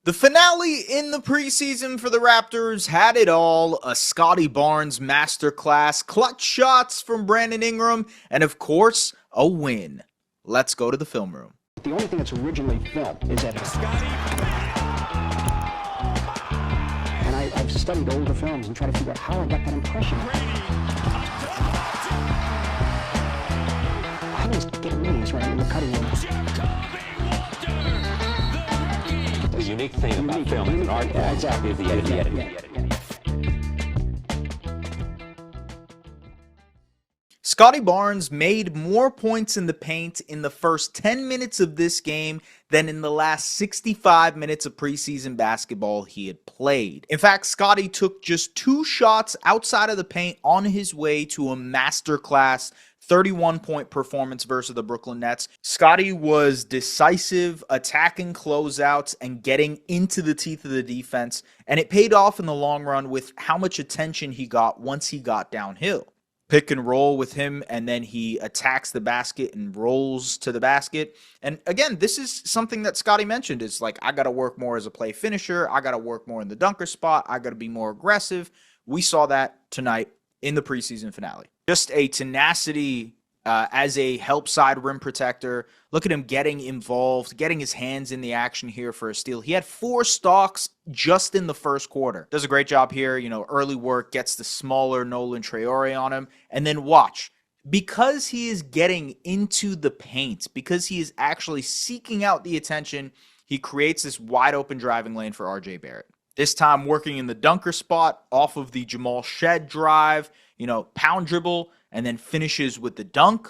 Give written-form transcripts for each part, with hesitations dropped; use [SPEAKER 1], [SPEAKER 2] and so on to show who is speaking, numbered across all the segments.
[SPEAKER 1] The finale in the preseason for the Raptors had it all: a Scottie Barnes masterclass, clutch shots from Brandon Ingram, and of course, a win. Let's go to the film room.
[SPEAKER 2] The only thing that's originally filmed is that and I've studied older films and tried to figure out how I got that impression. I was getting meetings right in the cutting room.
[SPEAKER 3] The unique thing about film is an art form
[SPEAKER 2] exactly.
[SPEAKER 3] is the editing.
[SPEAKER 1] Scottie Barnes made more points in the paint in the first 10 minutes of this game than in the last 65 minutes of preseason basketball he had played. In fact, Scottie took just 2 shots outside of the paint on his way to a masterclass 31-point performance versus the Brooklyn Nets. Scottie was decisive, attacking closeouts, and getting into the teeth of the defense, and it paid off in the long run with how much attention he got once he got downhill. Pick and roll with him, and then he attacks the basket and rolls to the basket. And again, this is something that Scottie mentioned. Is like, I got to work more as a play finisher. I got to work more in the dunker spot. I got to be more aggressive. We saw that tonight in the preseason finale. Just a tenacity as a help side rim protector. Look at him getting involved, getting his hands in the action here for a steal. He had 4 stocks just in the first quarter. Does a great job here. Early work, gets the smaller Nolan Traore on him. And then watch. Because he is getting into the paint, because he is actually seeking out the attention, he creates this wide open driving lane for RJ Barrett. This time working in the dunker spot off of the Jamal Shed drive, pound dribble, and then finishes with the dunk.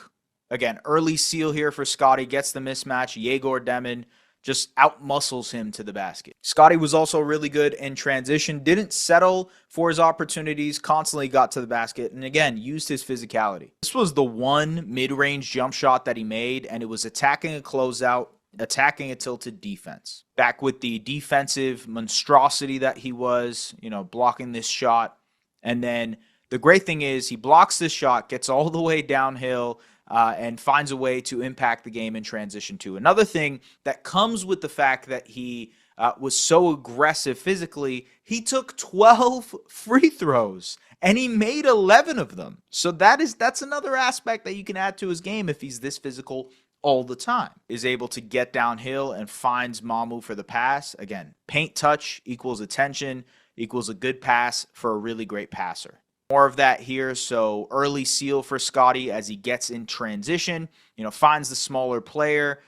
[SPEAKER 1] Again, early seal here for Scottie, gets the mismatch. Yegor Demon just outmuscles him to the basket. Scottie was also really good in transition, didn't settle for his opportunities, constantly got to the basket, and again, used his physicality. This was the one mid-range jump shot that he made, and it was attacking a closeout, attacking a tilted defense. Back with the defensive monstrosity that he was, blocking this shot. And then the great thing is he blocks this shot, gets all the way downhill, and finds a way to impact the game in transition too. Another thing that comes with the fact that he was so aggressive physically, he took 12 free throws and he made 11 of them. So that's another aspect that you can add to his game if he's this physical all the time. Is able to get downhill and finds Mamu for the pass. Again, paint touch equals attention equals a good pass for a really great passer. More of that here. So early seal for Scottie as he gets in transition, finds the smaller player,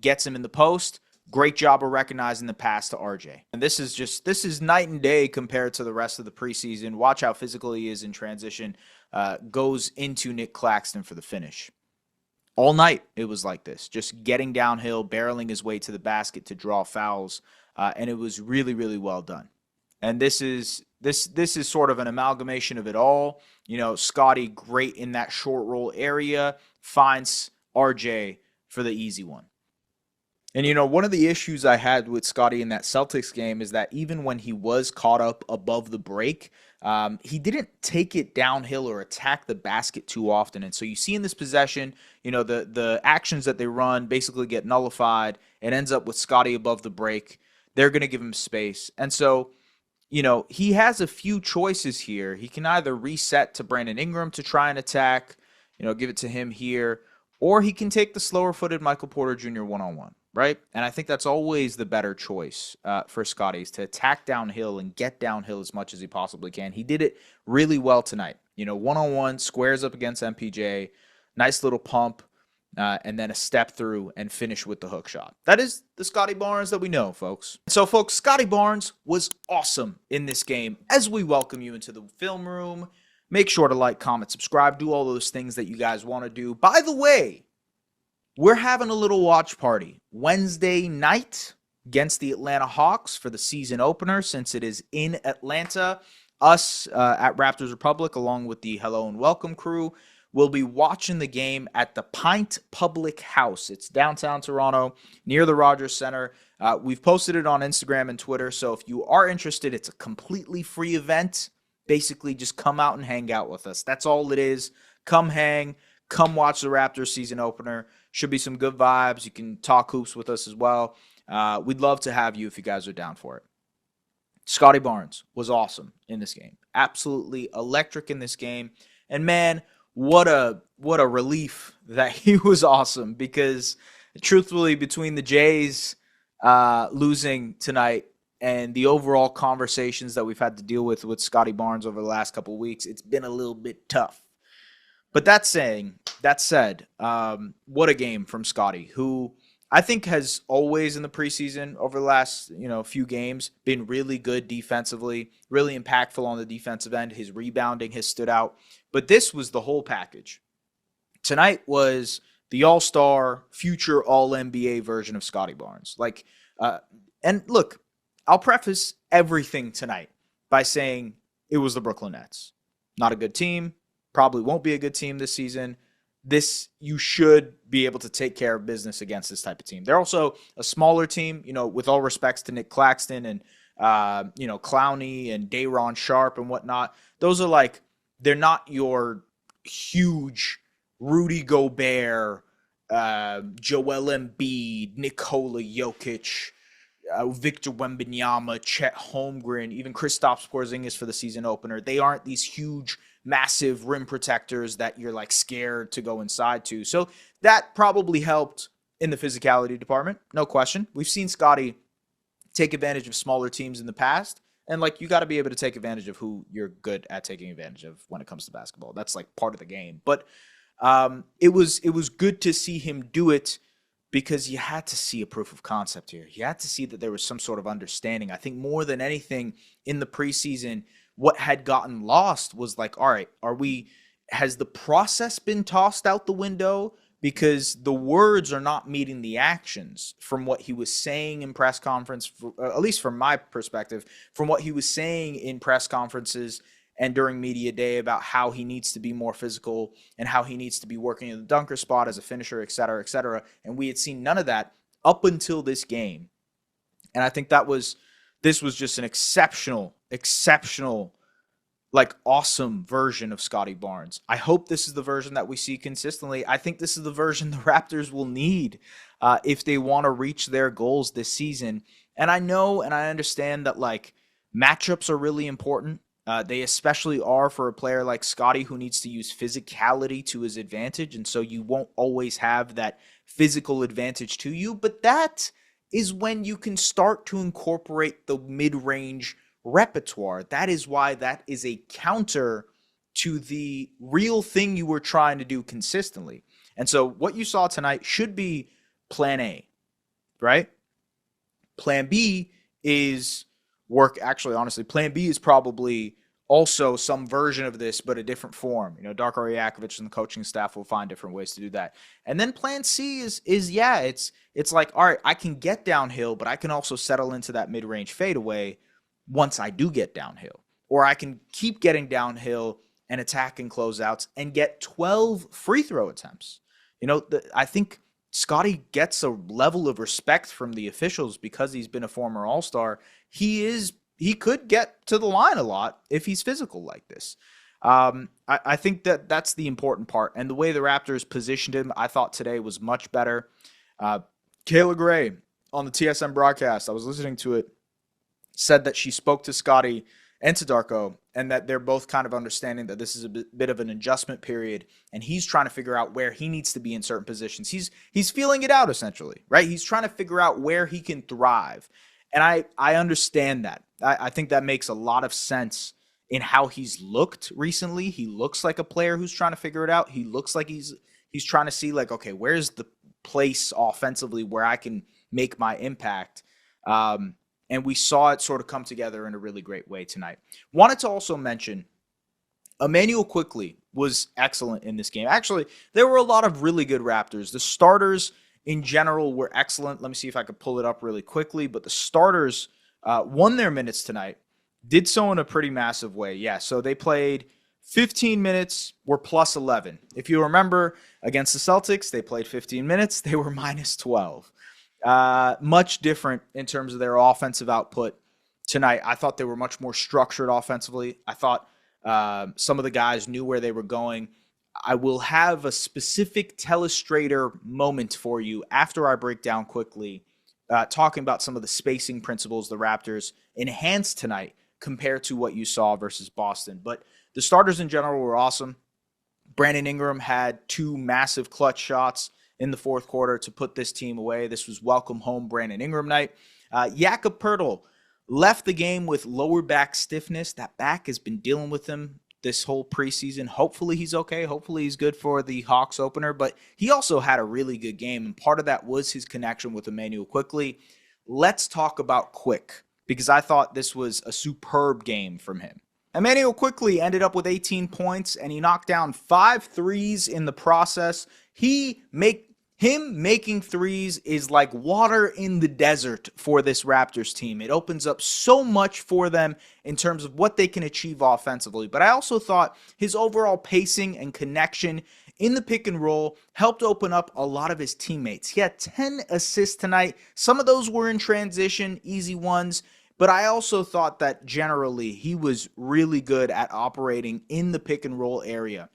[SPEAKER 1] gets him in the post. Great job of recognizing the pass to RJ. And this is night and day compared to the rest of the preseason. Watch how physical he is in transition. Goes into Nick Claxton for the finish. All night it was like this, just getting downhill, barreling his way to the basket to draw fouls, and it was really, really well done. And this is sort of an amalgamation of it all. Scottie great in that short roll area, finds RJ for the easy one. And one of the issues I had with Scottie in that Celtics game is that even when he was caught up above the break, he didn't take it downhill or attack the basket too often. And so you see in this possession, the actions that they run basically get nullified. It ends up with Scottie above the break. They're going to give him space. And so, he has a few choices here. He can either reset to Brandon Ingram to try and attack, give it to him here, or he can take the slower-footed Michael Porter Jr. one-on-one, right? And I think that's always the better choice for Scottie, is to attack downhill and get downhill as much as he possibly can. He did it really well tonight. One-on-one, squares up against MPJ, nice little pump, and then a step through and finish with the hook shot. That is the Scottie Barnes that we know, folks. So, folks, Scottie Barnes was awesome in this game. As we welcome you into the film room, make sure to like, comment, subscribe, do all those things that you guys want to do. By the way, we're having a little watch party Wednesday night against the Atlanta Hawks for the season opener, since it is in Atlanta. Us at Raptors Republic, along with the Hello and Welcome crew, will be watching the game at the Pint Public House. It's downtown Toronto, near the Rogers Center. We've posted it on Instagram and Twitter, so if you are interested, it's a completely free event. Basically, just come out and hang out with us. That's all it is. Come hang. Come watch the Raptors season opener. Should be some good vibes. You can talk hoops with us as well. We'd love to have you if you guys are down for it. Scottie Barnes was awesome in this game. Absolutely electric in this game. And man, what a relief that he was awesome, because truthfully, between the Jays losing tonight and the overall conversations that we've had to deal with Scottie Barnes over the last couple of weeks, it's been a little bit tough. But that said, what a game from Scottie, who I think has always in the preseason over the last few games been really good defensively, really impactful on the defensive end. His rebounding has stood out. But this was the whole package. Tonight was the all-star, future all-NBA version of Scottie Barnes. And look, I'll preface everything tonight by saying it was the Brooklyn Nets. Not a good team. Probably won't be a good team this season. You should be able to take care of business against this type of team. They're also a smaller team, with all respects to Nick Claxton and, Clowney and Day'Ron Sharp and whatnot. Those are they're not your huge Rudy Gobert, Joel Embiid, Nikola Jokic, Victor Wembanyama, Chet Holmgren, even Kristaps Porzingis for the season opener. They aren't these huge, massive rim protectors that you're scared to go inside to. So that probably helped in the physicality department, no question. We've seen Scottie take advantage of smaller teams in the past, and you got to be able to take advantage of who you're good at taking advantage of when it comes to basketball. That's part of the game. But it was good to see him do it, because you had to see a proof of concept here. You had to see that there was some sort of understanding. I think more than anything in the preseason, what had gotten lost was all right, has the process been tossed out the window? Because the words are not meeting the actions from what he was saying in press conference, at least from my perspective, from what he was saying in press conferences and during media day about how he needs to be more physical and how he needs to be working in the dunker spot as a finisher, et cetera, et cetera. And we had seen none of that up until this game. And I think this was just an exceptional, awesome version of Scottie Barnes. I hope this is the version that we see consistently. I think this is the version the Raptors will need if they want to reach their goals this season. And I know and I understand that matchups are really important. They especially are for a player like Scottie, who needs to use physicality to his advantage. And so you won't always have that physical advantage to you. But that is when you can start to incorporate the mid-range repertoire. That is why that is a counter to the real thing you were trying to do consistently. And so what you saw tonight should be plan A, right? Plan B is work. Actually, honestly, plan B is probably also some version of this, but a different form. Darko Rajakovic and the coaching staff will find different ways to do that. And then plan C is it's all right, I can get downhill, but I can also settle into that mid-range fadeaway once I do get downhill. Or I can keep getting downhill and attacking closeouts and get 12 free throw attempts. I think Scottie gets a level of respect from the officials because he's been a former All-Star. He could get to the line a lot if he's physical like this. I think that's the important part. And the way the Raptors positioned him, I thought today was much better. Kayla Gray on the TSN broadcast, I was listening to it, said that she spoke to Scottie and to Darko, and that they're both kind of understanding that this is a bit of an adjustment period, and he's trying to figure out where he needs to be in certain positions. He's feeling it out, essentially, right? He's trying to figure out where he can thrive. And I understand that. I think that makes a lot of sense in how he's looked recently. He looks like a player who's trying to figure it out. He looks like he's trying to see okay, where's the place offensively where I can make my impact? And we saw it sort of come together in a really great way tonight. Wanted to also mention Immanuel Quickley was excellent in this game. Actually, there were a lot of really good Raptors. The starters in general were excellent. Let me see if I could pull it up really quickly. But the starters won their minutes tonight, did so in a pretty massive way. Yeah, so they played 15 minutes, were plus 11. If you remember, against the Celtics, they played 15 minutes. They were minus 12. Much different in terms of their offensive output tonight. I thought they were much more structured offensively. I thought some of the guys knew where they were going. I will have a specific Telestrator moment for you after I break down quickly talking about some of the spacing principles the Raptors enhanced tonight compared to what you saw versus Boston. But the starters in general were awesome. Brandon Ingram had 2 massive clutch shots in the fourth quarter to put this team away. This was welcome home Brandon Ingram night. Jakob Poeltl left the game with lower back stiffness. That back has been dealing with him this whole preseason. Hopefully he's okay. Hopefully he's good for the Hawks opener. But he also had a really good game, and part of that was his connection with Immanuel Quickley. Let's talk about Quick, because I thought this was a superb game from him. Immanuel Quickley ended up with 18 points, and he knocked down 5 threes in the process. Him making threes is like water in the desert for this Raptors team. It opens up so much for them in terms of what they can achieve offensively. But I also thought his overall pacing and connection in the pick and roll helped open up a lot of his teammates. He had 10 assists tonight. Some of those were in transition, easy ones. But I also thought that generally he was really good at operating in the pick and roll area.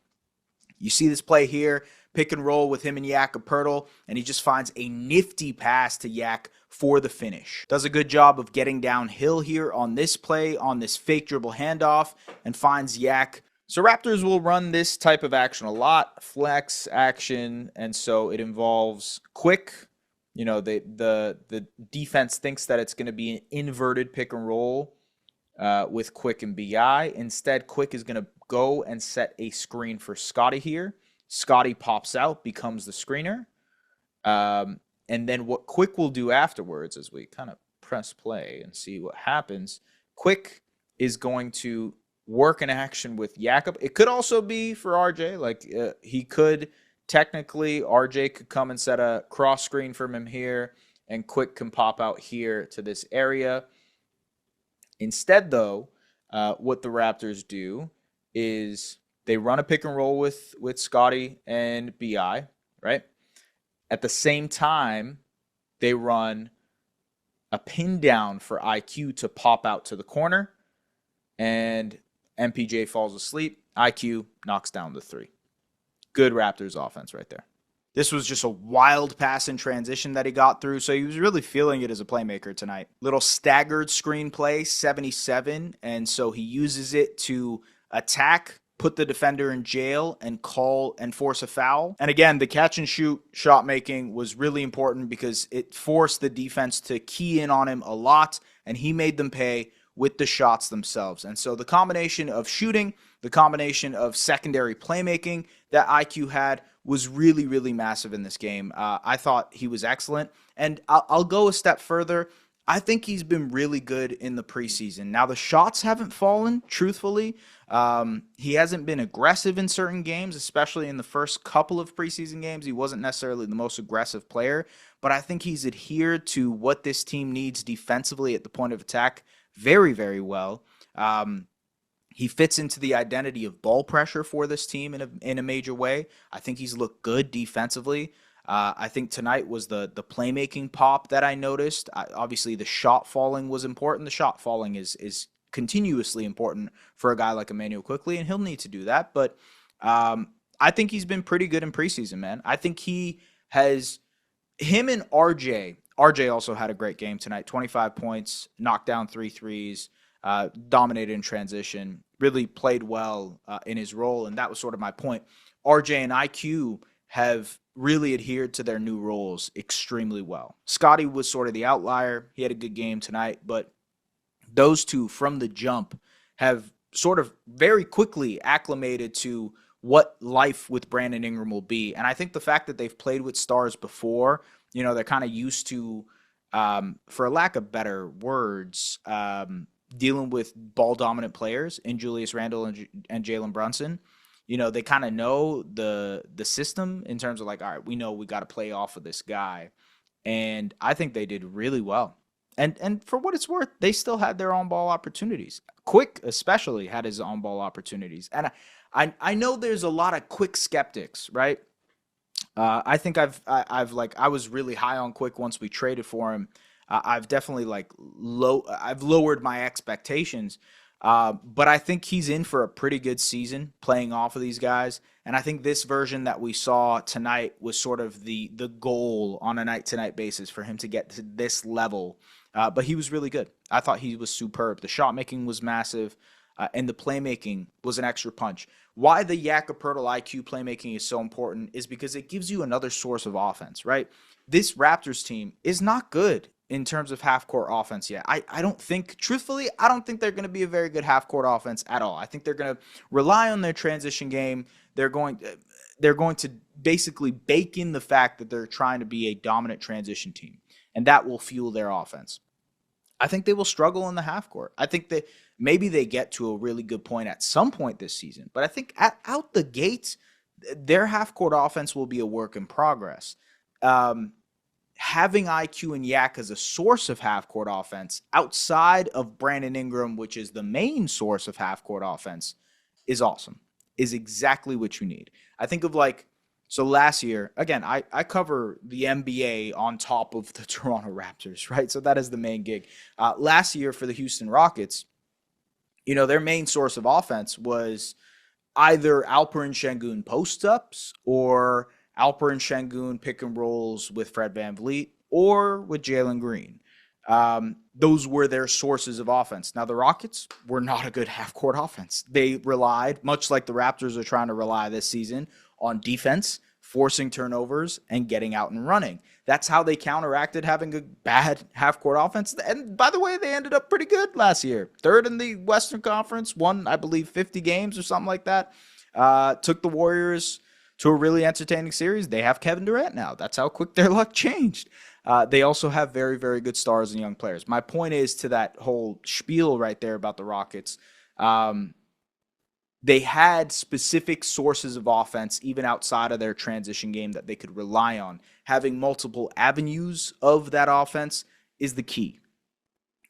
[SPEAKER 1] You see this play here, pick and roll with him and Jakob Poeltl, and he just finds a nifty pass to Yak for the finish. Does a good job of getting downhill here on this play, on this fake dribble handoff, and finds Yak. So Raptors will run this type of action a lot, flex action, and so it involves Quick. You know, the defense thinks that it's going to be an inverted pick and roll with Quick and BI. Instead, Quick is going to go and set a screen for Scottie here. Scottie pops out, becomes the screener. And then what Quick will do afterwards, as we kind of press play and see what happens, Quick is going to work in action with Jakob. It could also be for RJ. Like he could technically, RJ could come and set a cross screen from him here, and Quick can pop out here to this area. Instead, though, what the Raptors do is they run a pick and roll with Scottie and BI, right? At the same time, they run a pin down for IQ to pop out to the corner, and MPJ falls asleep. IQ knocks down the 3. Good Raptors offense right there. This was just a wild pass in transition that he got through, so he was really feeling it as a playmaker tonight. Little staggered screen play, 77, and so he uses it to attack, put the defender in jail, and call and force a foul. And again, the catch and shoot shot making was really important because it forced the defense to key in on him a lot, and he made them pay with the shots themselves. And so the combination of shooting, the combination of secondary playmaking that IQ had was really, really massive in this game. I thought he was excellent. And I'll go a step further. I think he's been really good in the preseason. Now, the shots haven't fallen, truthfully. He hasn't been aggressive in certain games, especially in the first couple of preseason games. He wasn't necessarily the most aggressive player, but I think he's adhered to what this team needs defensively at the point of attack very, very well. He fits into the identity of ball pressure for this team in a major way. I think he's looked good defensively. I think tonight was the playmaking pop that I noticed. Obviously, the shot falling was important. The shot falling is continuously important for a guy like Immanuel Quickley, and he'll need to do that. But I think he's been pretty good in preseason, man. I think him and RJ. RJ also had a great game tonight. 25 points, knocked down 3 threes, dominated in transition, really played well in his role, and that was sort of my point. RJ and IQ have really adhered to their new roles extremely well. Scottie was sort of the outlier. He had a good game tonight, but those two from the jump have sort of very quickly acclimated to what life with Brandon Ingram will be. And I think the fact that they've played with stars before, you know, they're kind of used to, for a lack of better words, dealing with ball-dominant players in Julius Randle and Jalen Brunson. You know, they kind of know the system in terms of like, all right, we know we got to play off of this guy. And I think they did really well. And for what it's worth, they still had their on-ball opportunities. Quick especially had his on-ball opportunities. And I know there's a lot of Quick skeptics, right? I think I was really high on Quick once we traded for him. I've definitely I've lowered my expectations. But I think he's in for a pretty good season playing off of these guys. And I think this version that we saw tonight was sort of the goal on a night-to-night basis for him to get to this level. But he was really good. I thought he was superb. The shot making was massive, and the playmaking was an extra punch. Why the Yakapurtle IQ playmaking is so important is because it gives you another source of offense, right? This Raptors team is not good in terms of half-court offense yet. I don't think, truthfully, I don't think they're going to be a very good half-court offense at all. I think they're going to rely on their transition game. They're going to basically bake in the fact that they're trying to be a dominant transition team, and that will fuel their offense. I think they will struggle in the half court. I think that maybe they get to a really good point at some point this season, but I think out the gates, their half court offense will be a work in progress. Having IQ and Yak as a source of half court offense outside of Brandon Ingram, which is the main source of half court offense, is awesome, is exactly what you need. I think of so last year, again, I cover the NBA on top of the Toronto Raptors, right? So that is the main gig. Last year for the Houston Rockets, their main source of offense was either Alperen Şengün post-ups or Alperen Şengün pick and rolls with Fred VanVleet or with Jalen Green. Those were their sources of offense. Now, the Rockets were not a good half-court offense. They relied, much like the Raptors are trying to rely this season, on defense, forcing turnovers, and getting out and running. That's how they counteracted having a bad half-court offense. And by the way, they ended up pretty good last year. Third in the Western Conference, won, I believe, 50 games or something like that. Took the Warriors to a really entertaining series. They have Kevin Durant now. That's how quick their luck changed. They also have very, very good stars and young players. My point is to that whole spiel right there about the Rockets. They had specific sources of offense, even outside of their transition game, that they could rely on. Having multiple avenues of that offense is the key.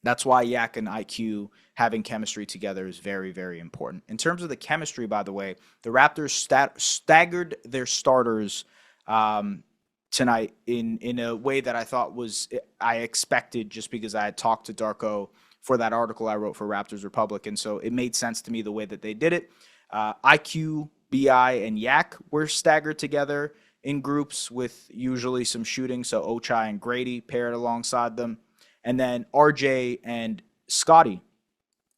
[SPEAKER 1] That's why Yak and IQ having chemistry together is very, very important. In terms of the chemistry, by the way, the Raptors staggered their starters tonight in a way that I thought I expected, just because I had talked to Darko for that article I wrote for Raptors Republic, and so it made sense to me the way that they did it. IQ, BI, and Yak were staggered together in groups with usually some shooting, so Ochai and Grady paired alongside them. And then RJ and Scottie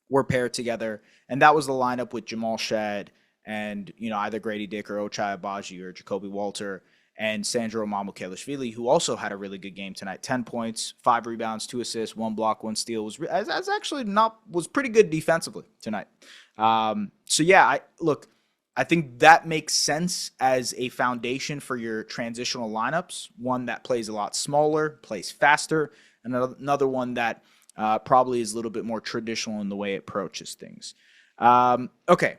[SPEAKER 1] were paired together, and that was the lineup with Jamal Shad and either Grady Dick or Ochai Agbaji or Jacoby Walter and Sandro Mamukelashvili, who also had a really good game tonight. 10 points, 5 rebounds, 2 assists, 1 block, 1 steal. Was pretty good defensively tonight. So yeah, I think that makes sense as a foundation for your transitional lineups. One that plays a lot smaller, plays faster, and another one that probably is a little bit more traditional in the way it approaches things. Okay,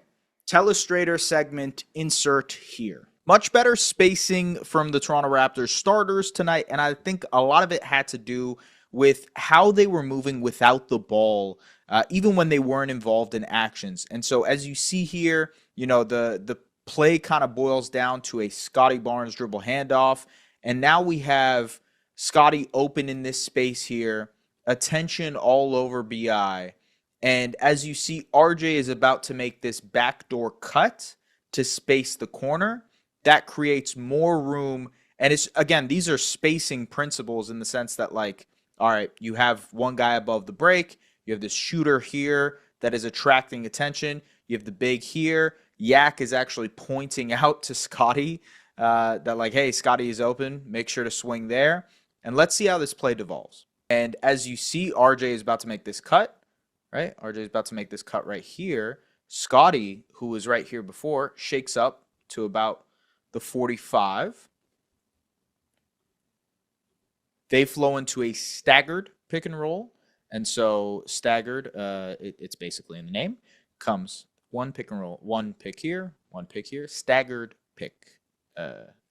[SPEAKER 1] Telestrator segment insert here. Much better spacing from the Toronto Raptors starters tonight, and I think a lot of it had to do with how they were moving without the ball, even when they weren't involved in actions. And so as you see here, the play kind of boils down to a Scottie Barnes dribble handoff, and now we have Scottie open in this space here, attention all over BI, and as you see, RJ is about to make this backdoor cut to space the corner. That creates more room. And it's, again, these are spacing principles in the sense that, all right, you have one guy above the break. You have this shooter here that is attracting attention. You have the big here. Yak is actually pointing out to Scottie that, hey, Scottie is open. Make sure to swing there. And let's see how this play devolves. And as you see, RJ is about to make this cut, right? RJ is about to make this cut right here. Scottie, who was right here before, shakes up to about the 45. They flow into a staggered pick and roll. And so staggered, it's basically in the name, comes one pick and roll, one pick here, staggered pick,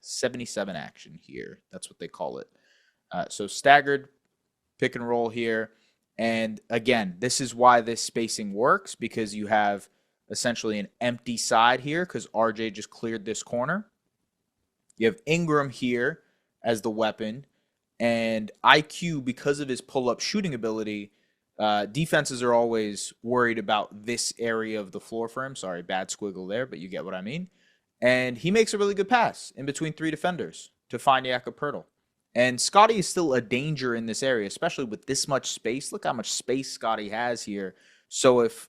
[SPEAKER 1] 77 action here. That's what they call it. So staggered pick and roll here. And again, this is why this spacing works, because you have essentially an empty side here because RJ just cleared this corner. You have Ingram here as the weapon, and IQ, because of his pull-up shooting ability, defenses are always worried about this area of the floor for him. Sorry, bad squiggle there, but you get what I mean. And he makes a really good pass in between 3 defenders to find Jakob Poeltl. And Scottie is still a danger in this area, especially with this much space. Look how much space Scottie has here. So if,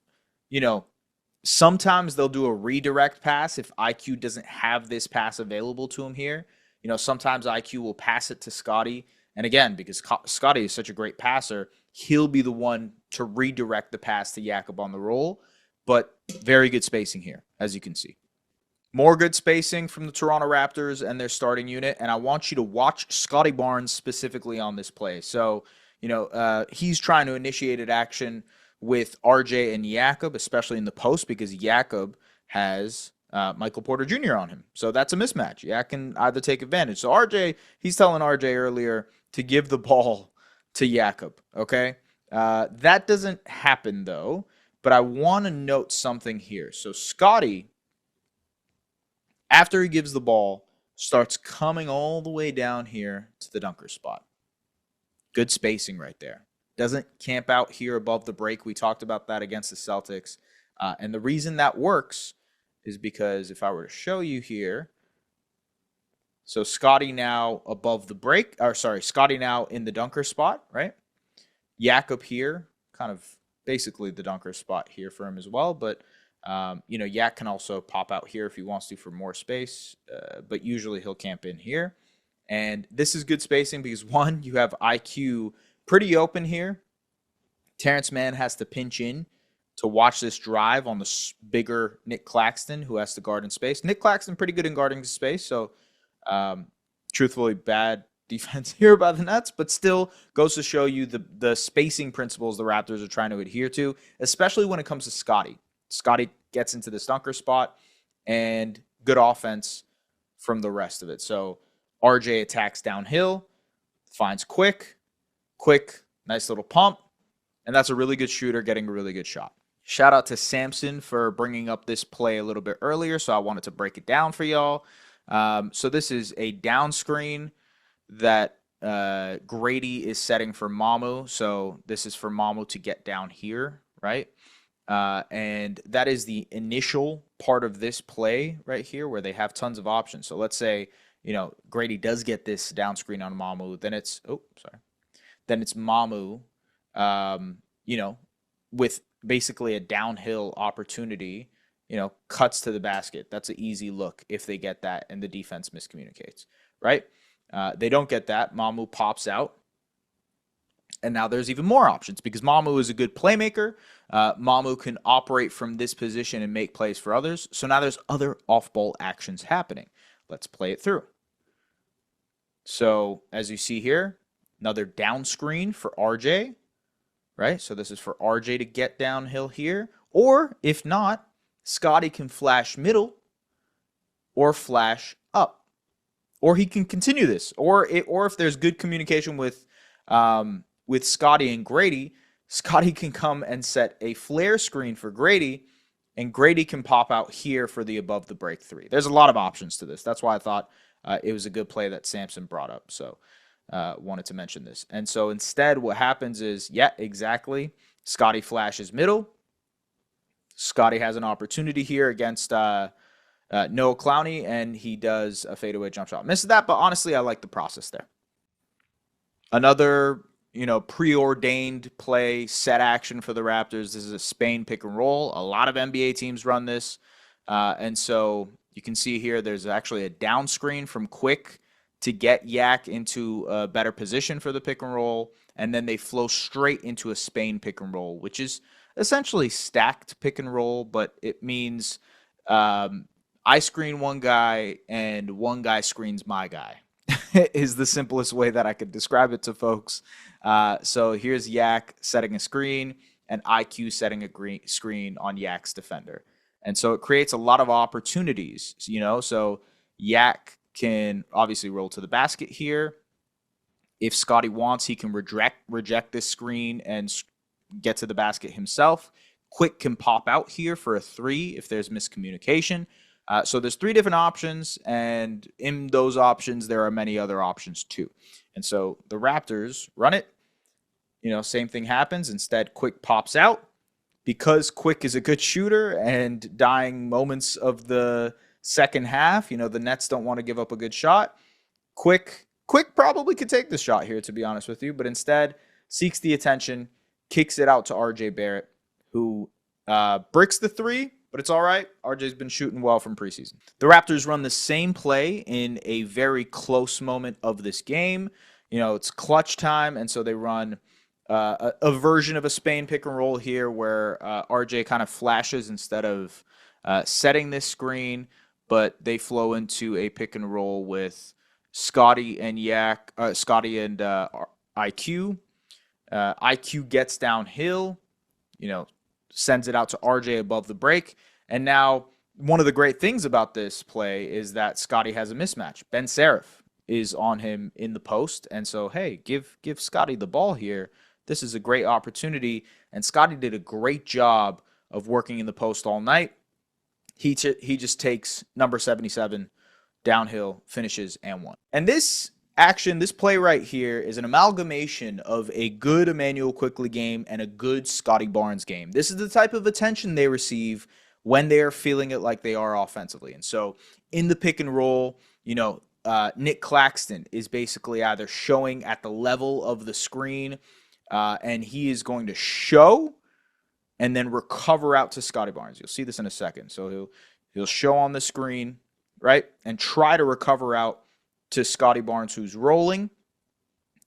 [SPEAKER 1] sometimes they'll do a redirect pass if IQ doesn't have this pass available to him here. Sometimes IQ will pass it to Scottie. And again, because Scottie is such a great passer, he'll be the one to redirect the pass to Jakob on the roll. But very good spacing here, as you can see. More good spacing from the Toronto Raptors and their starting unit. And I want you to watch Scottie Barnes specifically on this play. So, he's trying to initiate an action with RJ and Jakob, especially in the post, because Jakob has Michael Porter Jr. on him. So that's a mismatch. Jakob can either take advantage. So RJ, he's telling RJ earlier to give the ball to Jakob, okay? That doesn't happen, though, but I want to note something here. So Scottie, after he gives the ball, starts coming all the way down here to the dunker spot. Good spacing right there. Doesn't camp out here above the break. We talked about that against the Celtics. And the reason that works is because if I were to show you here, so Scottie now above the break, Scottie now in the dunker spot, right? Jakob here, kind of basically the dunker spot here for him as well. But, Yak can also pop out here if he wants to for more space. But usually he'll camp in here. And this is good spacing because, one, you have IQ pretty open here. Terrence Mann has to pinch in to watch this drive on the bigger Nick Claxton, who has to guard in space. Nick Claxton pretty good in guarding space, so truthfully bad defense here by the Nets, but still goes to show you the spacing principles the Raptors are trying to adhere to, especially when it comes to Scottie. Scottie gets into this dunker spot, and good offense from the rest of it. So RJ attacks downhill, finds Quick, nice little pump, and that's a really good shooter getting a really good shot. Shout out to Samson for bringing up this play a little bit earlier, so I wanted to break it down for y'all. So this is a down screen that Grady is setting for Mamu. So this is for Mamu to get down here, right? And that is the initial part of this play right here where they have tons of options. So let's say, Grady does get this down screen on Mamu, then it's Mamu, with basically a downhill opportunity, cuts to the basket. That's an easy look if they get that and the defense miscommunicates, right? They don't get that. Mamu pops out. And now there's even more options because Mamu is a good playmaker. Mamu can operate from this position and make plays for others. So now there's other off-ball actions happening. Let's play it through. So as you see here, another down screen for RJ, right? So this is for RJ to get downhill here. Or if not, Scottie can flash middle or flash up. Or he can continue this. Or if there's good communication with Scottie and Grady, Scottie can come and set a flare screen for Grady, and Grady can pop out here for the above the break three. There's a lot of options to this. That's why I thought it was a good play that Samson brought up. So wanted to mention this. And so instead what happens is, exactly. Scottie flashes middle. Scottie has an opportunity here against Noah Clowney, and he does a fadeaway jump shot. Misses that, but honestly, I like the process there. Another, preordained play, set action for the Raptors. This is a Spain pick and roll. A lot of NBA teams run this. And so you can see here there's actually a down screen from Quick to get Yak into a better position for the pick and roll. And then they flow straight into a Spain pick and roll, which is essentially stacked pick and roll, but it means I screen one guy and one guy screens my guy is the simplest way that I could describe it to folks. So here's Yak setting a screen and IQ setting a screen on Yak's defender. And so it creates a lot of opportunities, so Yak can obviously roll to the basket here. If Scottie wants, he can reject this screen and get to the basket himself. Quick can pop out here for a three if there's miscommunication. So there's three different options, and in those options, there are many other options too. And so the Raptors run it. Same thing happens. Instead, Quick pops out. Because Quick is a good shooter and dying moments of the second half. The Nets don't want to give up a good shot. Quick probably could take the shot here, to be honest with you, but instead seeks the attention, kicks it out to RJ Barrett, who bricks the three, but it's all right. RJ's been shooting well from preseason. The Raptors run the same play in a very close moment of this game. It's clutch time, and so they run a version of a Spain pick and roll here where RJ kind of flashes instead of setting this screen, but they flow into a pick and roll with Scottie and IQ. IQ gets downhill, sends it out to RJ above the break. And now one of the great things about this play is that Scottie has a mismatch. Ben Seraph is on him in the post. And so, hey, give Scottie the ball here. This is a great opportunity. And Scottie did a great job of working in the post all night. He just takes number 77 downhill, finishes, and one. And this play right here is an amalgamation of a good Immanuel Quickley game and a good Scottie Barnes game. This is the type of attention they receive when they are feeling it like they are offensively. And so in the pick and roll, Nick Claxton is basically either showing at the level of the screen, and he is going to show and then recover out to Scottie Barnes. You'll see this in a second. So he'll show on the screen, right, and try to recover out to Scottie Barnes, who's rolling.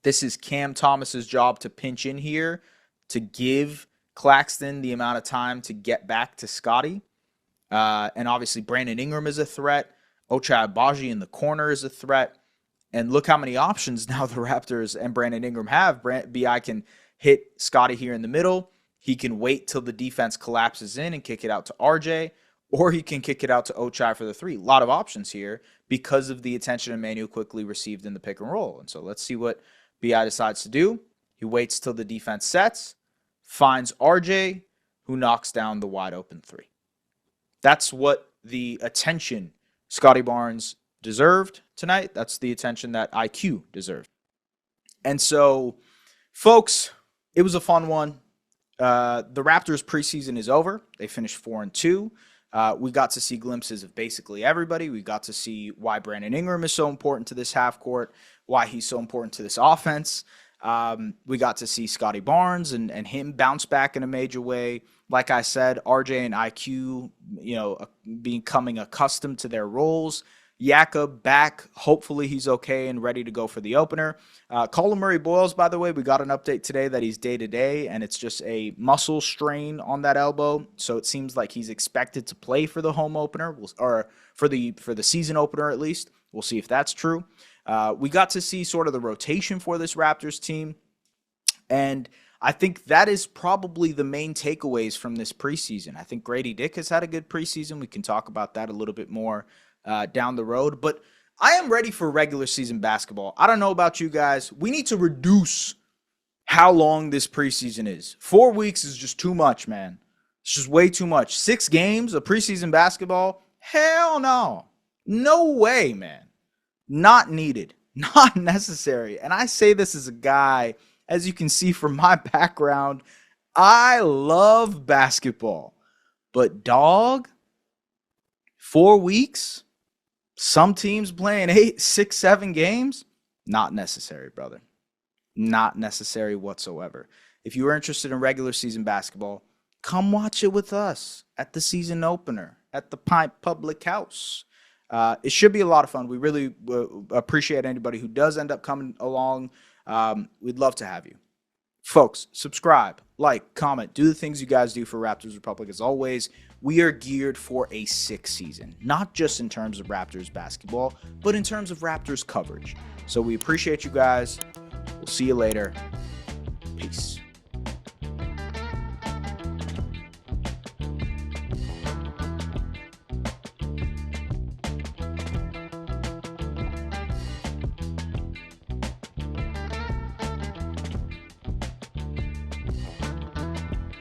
[SPEAKER 1] This is Cam Thomas's job to pinch in here to give Claxton the amount of time to get back to Scottie. And obviously Brandon Ingram is a threat. Ochai Agbaji in the corner is a threat. And look how many options now the Raptors and Brandon Ingram have. BI can hit Scottie here in the middle. He can wait till the defense collapses in and kick it out to RJ, or he can kick it out to Ochai for the three. A lot of options here because of the attention Immanuel Quickley received in the pick and roll. And so let's see what BI decides to do. He waits till the defense sets, finds RJ, who knocks down the wide open three. That's what the attention Scottie Barnes deserved tonight. That's the attention that IQ deserved. And so, folks, it was a fun one. The Raptors preseason is over. They finished 4-2. We got to see glimpses of basically everybody. We got to see why Brandon Ingram is so important to this half court, why he's so important to this offense. We got to see Scottie Barnes and him bounce back in a major way. Like I said, RJ and IQ, becoming accustomed to their roles. Jakob back. Hopefully he's okay and ready to go for the opener. Colin Murray-Boyles, by the way, we got an update today that he's day-to-day, and it's just a muscle strain on that elbow. So it seems like he's expected to play for the home opener, or for the season opener at least. We'll see if that's true. We got to see sort of the rotation for this Raptors team, and I think that is probably the main takeaways from this preseason. I think Grady Dick has had a good preseason. We can talk about that a little bit more down the road, but I am ready for regular season basketball. I don't know about you guys. We need to reduce how long this preseason is. 4 weeks is just too much, man. It's just way too much. 6 games of preseason basketball? Hell no. No way, man. Not needed. Not necessary. And I say this as a guy, as you can see from my background, I love basketball. But dog, 4 weeks? Some teams playing 8, 6, 7 games? Not necessary, brother. Not necessary whatsoever. If you are interested in regular season basketball, come watch it with us at the season opener at the Pint Public House. It should be a lot of fun. We really appreciate anybody who does end up coming along. We'd love to have you. Folks, subscribe, like, comment, do the things you guys do for Raptors Republic. As always, we are geared for a 6th season, not just in terms of Raptors basketball, but in terms of Raptors coverage. So we appreciate you guys. We'll see you later. Peace.